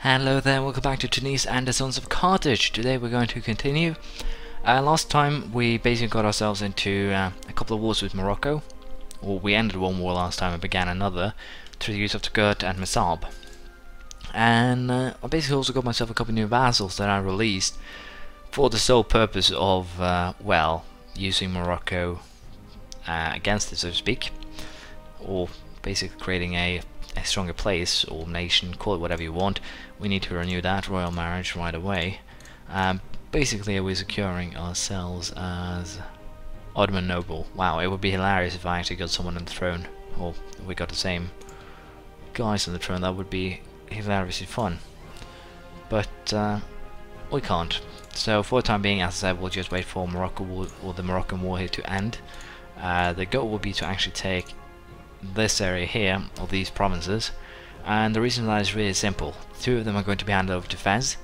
Hello there, welcome back to Tunis and the Sons of Carthage. Today we're going to continue. Last time we basically got ourselves into a couple of wars with Morocco. Or we ended one war last time and began another through the use of Togut and Mesab. And I basically also got myself a couple of new vassals that I released for the sole purpose of, well, using Morocco against it, so to speak. Or basically creating a stronger place or nation, call it whatever you want. We need to renew that royal marriage right away. Basically we're securing ourselves as Ottoman noble. Wow, it would be hilarious if I actually got someone on the throne, or if we got the same guys on the throne. That would be hilariously fun, but we can't. So for the time being, as I said, we'll just wait for Morocco war, or the Moroccan war here to end. The goal will be to actually take this area here, or these provinces, and the reason for that is really simple. Two of them are going to be handed over to Fez,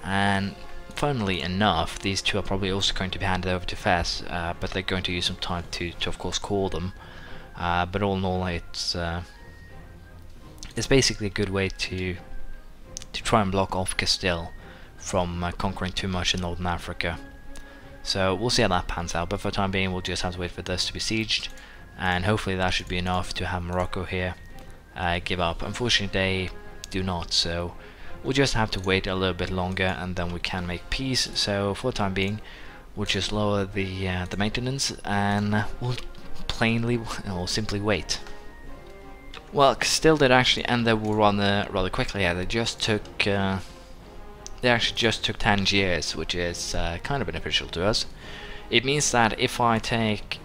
and funnily enough these two are probably also going to be handed over to Fez, but they're going to use some time to of course call them, but all in all it's basically a good way to try and block off Castille from conquering too much in northern Africa. So we'll see how that pans out, but for the time being we'll just have to wait for this to be sieged, and hopefully that should be enough to have Morocco here give up. Unfortunately they do not, so we'll just have to wait a little bit longer and then we can make peace. So for the time being we'll just lower the maintenance, and we'll plainly or simply wait. Well, Castille did actually end their war rather quickly. Yeah, they actually just took Tangiers, which is kind of beneficial to us. It means that if I take...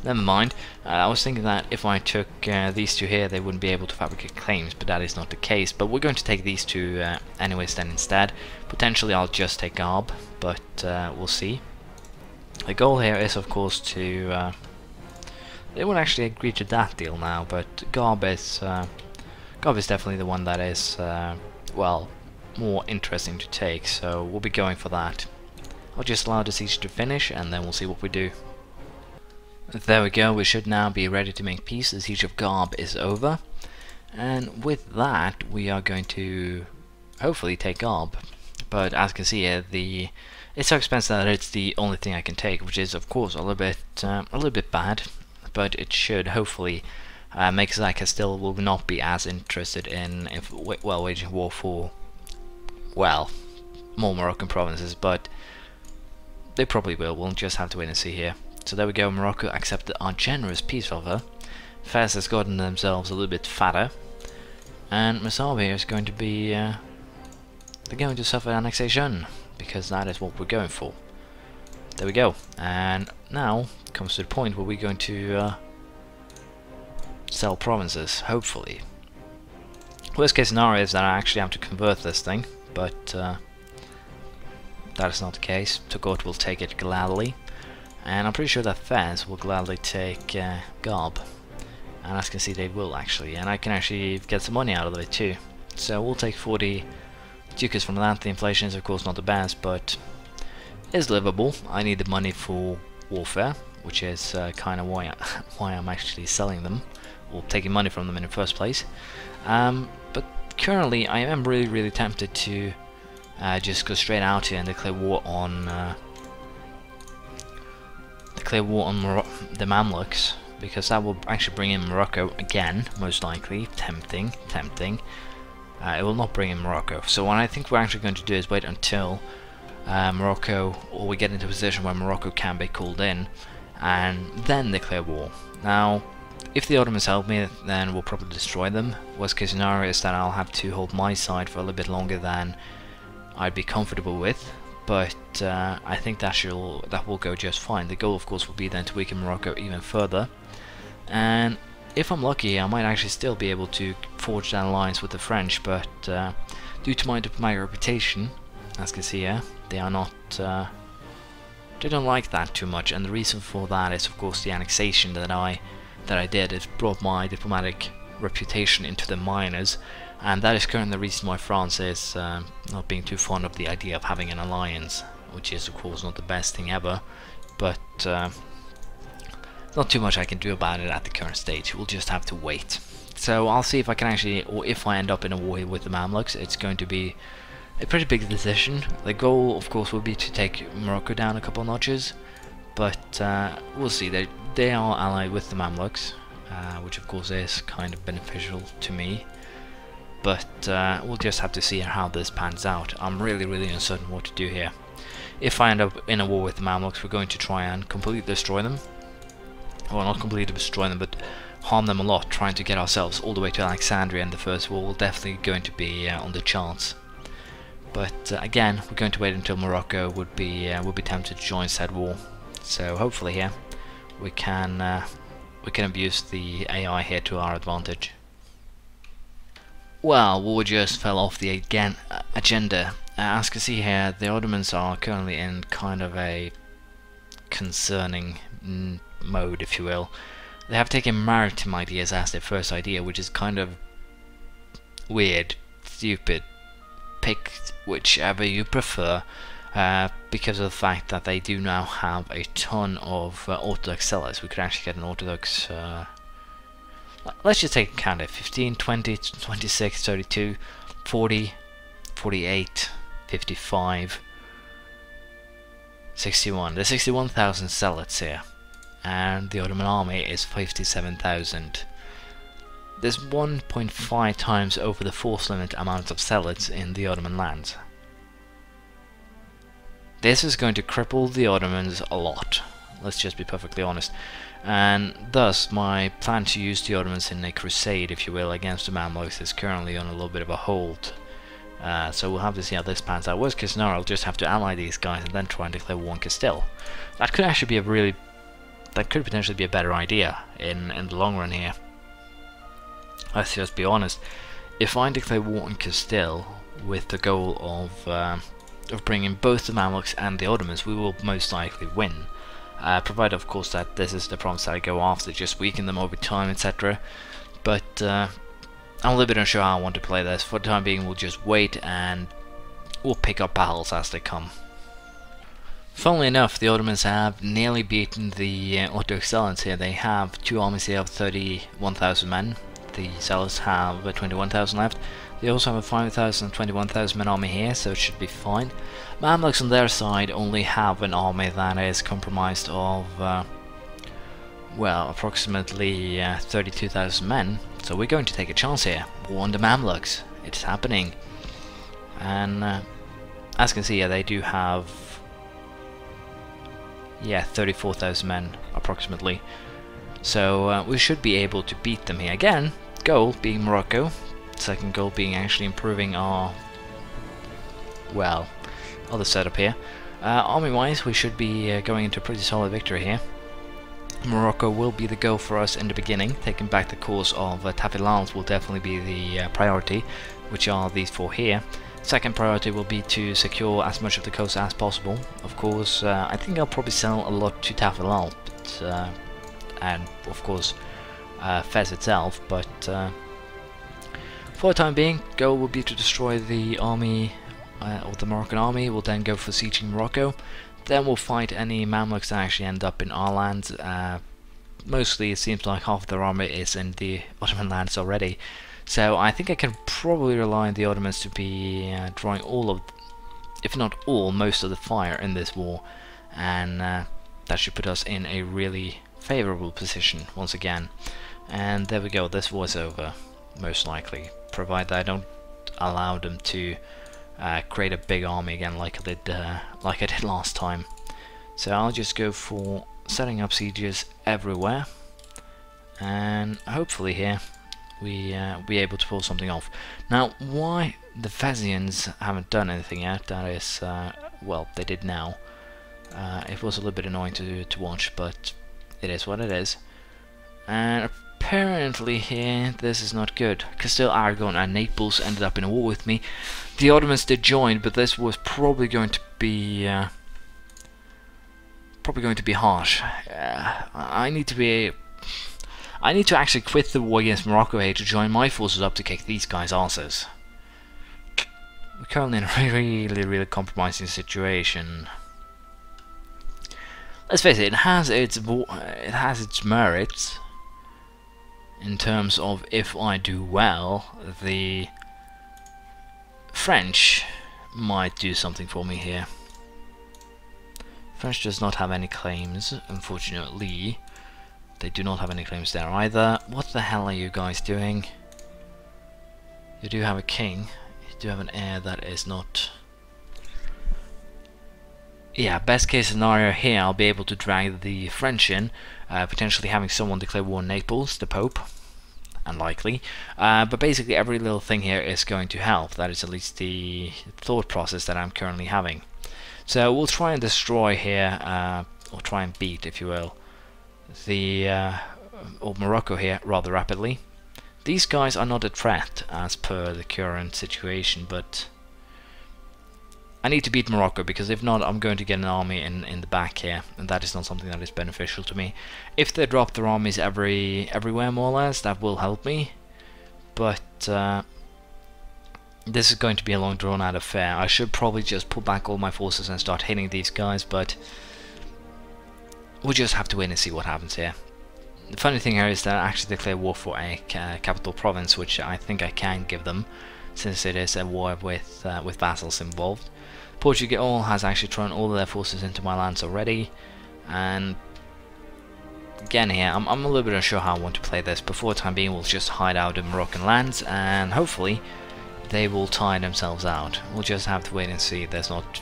Never mind, I was thinking that if I took these two here they wouldn't be able to fabricate claims, but that is not the case. But we're going to take these two anyways then instead. Potentially I'll just take Garb, but we'll see. The goal here is of course to... they won't actually agree to that deal now, but Garb is definitely the one that is, well, more interesting to take, so we'll be going for that. I'll just allow the siege to finish and then we'll see what we do. There we go, we should now be ready to make peace. The siege of Garb is over, and with that we are going to hopefully take Garb. But as you can see here, it's so expensive that it's the only thing I can take, which is of course a little bit bad, but it should hopefully make it so that Castille will not be as interested in waging war for, well, more Moroccan provinces, but they probably will. We'll just have to wait and see here. So there we go, Morocco accepted our generous peace offer. Fez has gotten themselves a little bit fatter, and Mesab here is going to be they're going to suffer annexation, because that is what we're going for. There we go, and now comes to the point where we're going to sell provinces, hopefully. Worst case scenario is that I actually have to convert this thing, but that is not the case. Togut will take it gladly. And I'm pretty sure that Fez will gladly take Garb, and as you can see they will actually, and I can actually get some money out of it too. So we'll take 40 ducats from that. The inflation is of course not the best, but is livable. I need the money for warfare, which is kind of why I'm actually selling them, or taking money from them in the first place. But currently I am really tempted to just go straight out here and declare war on the Mamluks, because that will actually bring in Morocco again, most likely. Tempting. It will not bring in Morocco. So what I think we're actually going to do is wait until Morocco, or we get into a position where Morocco can be called in, and then declare war. Now, if the Ottomans help me, then we'll probably destroy them. Worst case scenario is that I'll have to hold my side for a little bit longer than I'd be comfortable with. But I think that will go just fine. The goal of course will be then to weaken Morocco even further, and if I'm lucky I might actually still be able to forge that alliance with the French, but due to my diplomatic reputation, as you can see here, they are not they don't like that too much, and the reason for that is of course the annexation that I did. It brought my diplomatic reputation into the minors, and that is currently the reason why France is not being too fond of the idea of having an alliance, which is of course not the best thing ever, but not too much I can do about it at the current stage. We'll just have to wait. So I'll see if I can actually, or if I end up in a war here with the Mamluks. It's going to be a pretty big decision. The goal, of course, will be to take Morocco down a couple notches, but we'll see. They are allied with the Mamluks, which of course is kind of beneficial to me. But we'll just have to see how this pans out. I'm really uncertain what to do here. If I end up in a war with the Mamluks, we're going to try and completely destroy them. Well, not completely destroy them, but harm them a lot, trying to get ourselves all the way to Alexandria, and the first war will definitely going to be on the charts. But again, we're going to wait until Morocco would be tempted to join said war. So hopefully here we can abuse the AI here to our advantage. Well, war just fell off the agenda. As you can see here, the Ottomans are currently in kind of a concerning mode, if you will. They have taken maritime ideas as their first idea, which is kind of weird, stupid. Pick whichever you prefer, because of the fact that they do now have a ton of Orthodox sellers. We could actually get an Orthodox, let's just take a count of 15, 20, 26, 32, 40, 48, 55, 61. There's 61,000 zealots here, and the Ottoman army is 57,000. There's 1.5 times over the force limit amount of zealots in the Ottoman lands. This is going to cripple the Ottomans a lot, let's just be perfectly honest. And thus my plan to use the Ottomans in a crusade, if you will, against the Mamluks is currently on a little bit of a hold. So we'll have to see how this pans out. Worst case scenario, I'll just have to ally these guys and then try and declare war on Castille. That could actually be that could potentially be a better idea in the long run here. Let's just be honest. If I declare war on Castille with the goal of bringing both the Mamluks and the Ottomans, we will most likely win. Provided, of course, that this is the province that I go after, just weaken them over time, etc. But I'm a little bit unsure how I want to play this. For the time being, we'll just wait and we'll pick up battles as they come. Funnily enough, the Ottomans have nearly beaten the Orthodox Zealots here. They have two armies here of 31,000 men. The Zealots have 21,000 left. They also have a 5,000 and 21,000 man army here, so it should be fine. Mamluks on their side only have an army that is comprised of, well, approximately 32,000 men. So we're going to take a chance here. War on the Mamluks. It's happening. And as you can see, yeah, they do have, yeah, 34,000 men approximately. So we should be able to beat them here. Again, goal being Morocco. Second goal being actually improving our, well, other setup here. Army-wise, we should be going into a pretty solid victory here. Morocco will be the goal for us in the beginning. Taking back the course of Tafilals will definitely be the priority, which are these four here. Second priority will be to secure as much of the coast as possible. Of course, I think I'll probably sell a lot to Tafilal, and of course Fez itself, but for the time being, goal will be to destroy the army, or the Moroccan army. We'll then go for sieging Morocco. Then we'll fight any Mamluks that actually end up in our lands. Mostly it seems like half of their army is in the Ottoman lands already. So I think I can probably rely on the Ottomans to be drawing all of, if not all, most of the fire in this war. And that should put us in a really favorable position once again. And there we go, this war's over, most likely. Provided I don't allow them to create a big army again like I did last time. So I'll just go for setting up sieges everywhere, and hopefully here we be able to pull something off. Now, why the Fezzans haven't done anything yet, that is, well, they did now. It was a little bit annoying to watch, but it is what it is. And apparently here, this is not good. Castile, Aragon and Naples ended up in a war with me. The Ottomans did join, but this was probably going to be harsh. I need to actually quit the war against Morocco here to join my forces up to kick these guys' asses. We're currently in a really compromising situation. Let's face it, it has its merits. in terms of if I do well, the French might do something for me here. French does not have any claims, unfortunately. They do not have any claims there either. What the hell are you guys doing? You do have a king. You do have an heir that is not... Yeah, best case scenario here, I'll be able to drag the French in, potentially having someone declare war on Naples, the Pope. Unlikely. But basically every little thing here is going to help. That is at least the thought process that I'm currently having. So we'll try and destroy here, or try and beat, if you will, the or Morocco here rather rapidly. These guys are not a threat as per the current situation, but I need to beat Morocco, because if not I'm going to get an army in the back here, and that is not something that is beneficial to me. If they drop their armies everywhere more or less, that will help me, but this is going to be a long drawn out affair. I should probably just pull back all my forces and start hitting these guys, but we'll just have to wait and see what happens here. The funny thing here is that I actually declare war for a capital province, which I think I can give them, since it is a war with vassals involved. Portugal has actually thrown all of their forces into my lands already, and again here, I'm a little bit unsure how I want to play this, but for the time being we'll just hide out in Moroccan lands, and hopefully they will tire themselves out. We'll just have to wait and see. There's not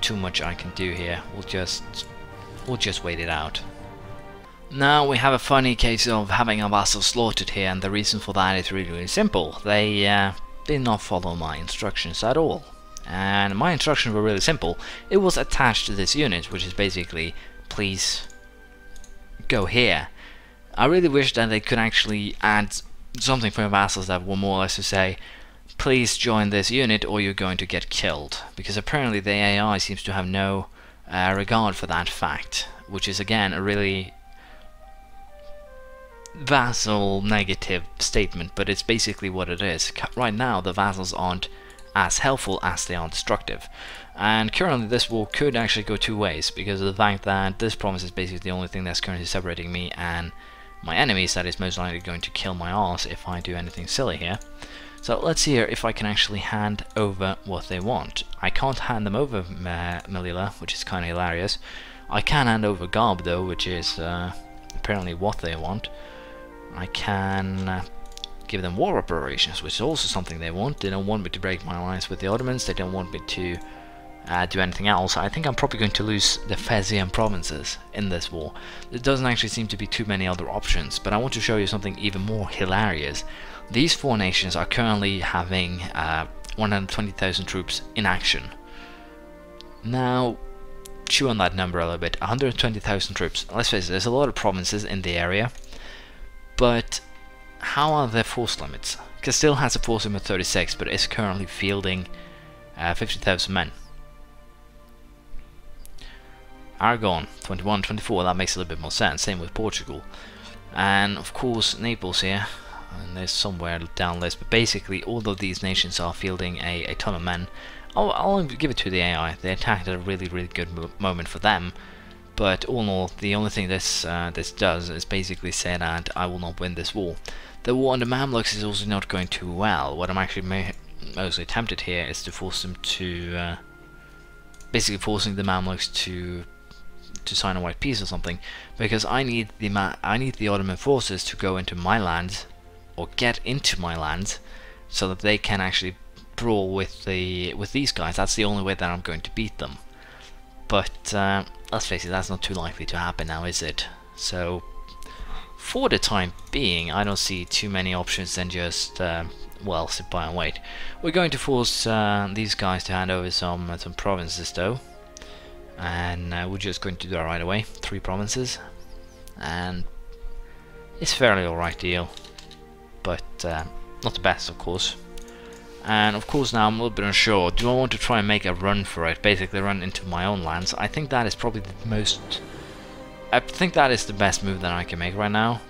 too much I can do here. We'll just wait it out. Now we have a funny case of having a vassal slaughtered here, and the reason for that is really simple. They did not follow my instructions at all. And my instructions were really simple. It was attached to this unit, which is basically, please go here. I really wish that they could actually add something for your vassals that were more or less to say, please join this unit or you're going to get killed, because apparently the AI seems to have no regard for that fact, which is again a really vassal negative statement, but it's basically what it is. Right now the vassals aren't as helpful as they are destructive, and currently this war could actually go two ways, because of the fact that this province is basically the only thing that's currently separating me and my enemies that is most likely going to kill my ass if I do anything silly here. So let's see here if I can actually hand over what they want. I can't hand them over Melilla, which is kind of hilarious. I can hand over Garb though, which is apparently what they want. I can give them war operations, which is also something they want. They don't want me to break my alliance with the Ottomans, they don't want me to do anything else. I think I'm probably going to lose the Fezzan provinces in this war. There doesn't actually seem to be too many other options, but I want to show you something even more hilarious. These four nations are currently having 120,000 troops in action. Now, chew on that number a little bit. 120,000 troops. Let's face it, there's a lot of provinces in the area, but how are their force limits? Castille has a force limit of 36, but is currently fielding 50,000 men. Aragon, 21, 24, that makes a little bit more sense, same with Portugal. And of course Naples here, and there's somewhere down list, but basically all of these nations are fielding a ton of men. I'll give it to the AI, they attacked at a really good moment for them, but all in all, the only thing this does is basically say that I will not win this war. The war on the Mamluks is also not going too well. What I'm actually mostly tempted here is to force them to, basically forcing the Mamluks to sign a white peace or something, because I need the Ottoman forces to go into my lands, or get into my lands, so that they can actually brawl with these guys. That's the only way that I'm going to beat them. But let's face it, that's not too likely to happen now, is it? So for the time being, I don't see too many options than just well, sit by and wait. We're going to force these guys to hand over some provinces though, and we're just going to do that right away. 3 provinces, and it's fairly alright deal, but not the best of course. And of course now I'm a little bit unsure, do I want to try and make a run for it, basically run into my own lands? I think that is probably the most, I think that is the best move that I can make right now.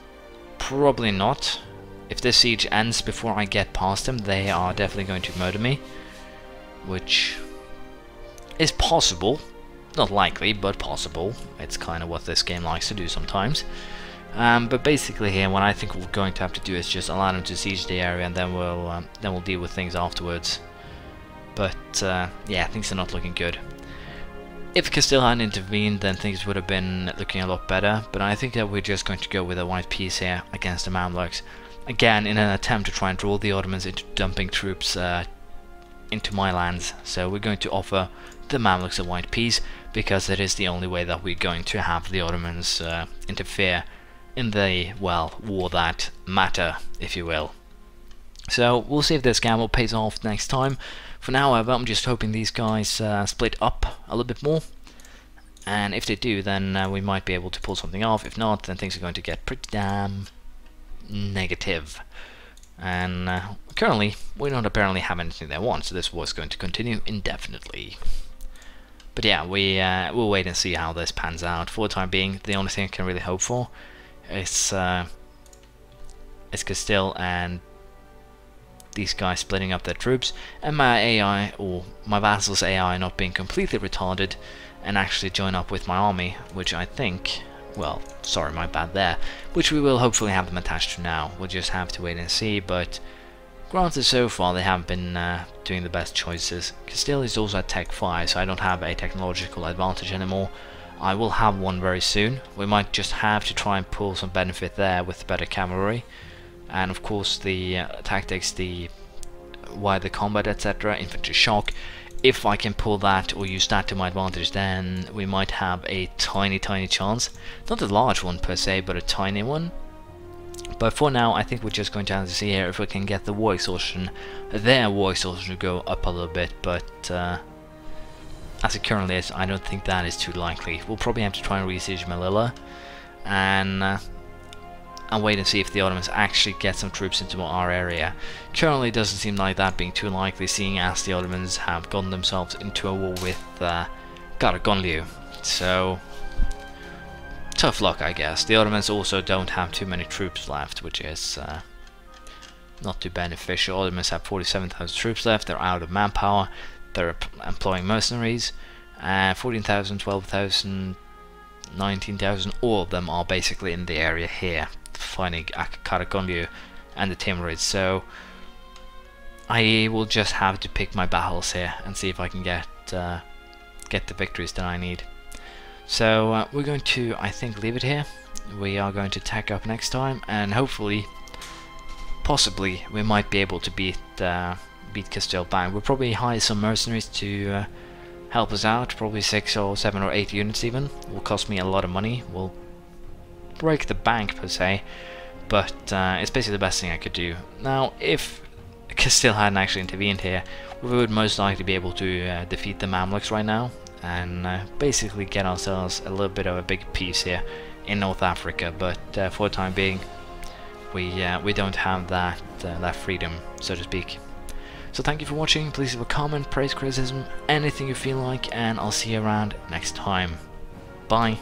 Probably not. If this siege ends before I get past them, they are definitely going to murder me, which is possible. Not likely, but possible. It's kind of what this game likes to do sometimes. But basically here, what I think we're going to have to do is just allow them to siege the area, and then we'll deal with things afterwards. But yeah, things are not looking good. If Castille hadn't intervened, then things would have been looking a lot better, but I think that we're just going to go with a white peace here against the Mamluks. Again, in an attempt to try and draw the Ottomans into dumping troops into my lands. So we're going to offer the Mamluks a white peace, because it is the only way that we're going to have the Ottomans interfere in the, well, war that matter, if you will. So we'll see if this gamble pays off next time. For now, however, I'm just hoping these guys split up a little bit more, and if they do, then we might be able to pull something off. If not, then things are going to get pretty damn negative. And currently, we don't apparently have anything they want, so this war is going to continue indefinitely. But yeah, we'll wait and see how this pans out. For the time being, the only thing I can really hope for is Castille and these guys splitting up their troops, and my AI, or my vassals' AI, not being completely retarded and actually join up with my army, which I think, well, sorry, my bad there, which we will hopefully have them attached to now. We'll just have to wait and see, but granted, so far they haven't been doing the best choices. Castille is also at Tech 5, so I don't have a technological advantage anymore. I will have one very soon. We might just have to try and pull some benefit there with better cavalry, and of course the tactics, the wider combat, etc., infantry shock. If I can pull that or use that to my advantage, then we might have a tiny chance. Not a large one per se, but a tiny one. But for now, I think we're just going to have to see here if we can get the war exhaustion, their war exhaustion, to go up a little bit, but as it currently is, I don't think that is too likely. We'll probably have to try and re-siege Melilla, and wait and see if the Ottomans actually get some troops into our area. Currently, it doesn't seem like that being too likely, seeing as the Ottomans have gotten themselves into a war with Karagonlu. So, tough luck, I guess. The Ottomans also don't have too many troops left, which is not too beneficial. Ottomans have 47,000 troops left. They're out of manpower. They're employing mercenaries. 14,000, 12,000, 19,000. All of them are basically in the area here, fighting Karagonlu and the Timurids. So I will just have to pick my battles here and see if I can get the victories that I need. So we're going to, I think, leave it here. We are going to tack up next time, and hopefully, possibly, we might be able to beat Castille back. We'll probably hire some mercenaries to help us out, probably 6 or 7 or 8 units even. Will cost me a lot of money. Will break the bank per se, but it's basically the best thing I could do. Now, if Castille hadn't actually intervened here, we would most likely be able to defeat the Mamluks right now, and basically get ourselves a little bit of a big peace here in North Africa. But for the time being, we don't have that freedom, so to speak. So thank you for watching. Please leave a comment, praise, criticism, anything you feel like, and I'll see you around next time. Bye.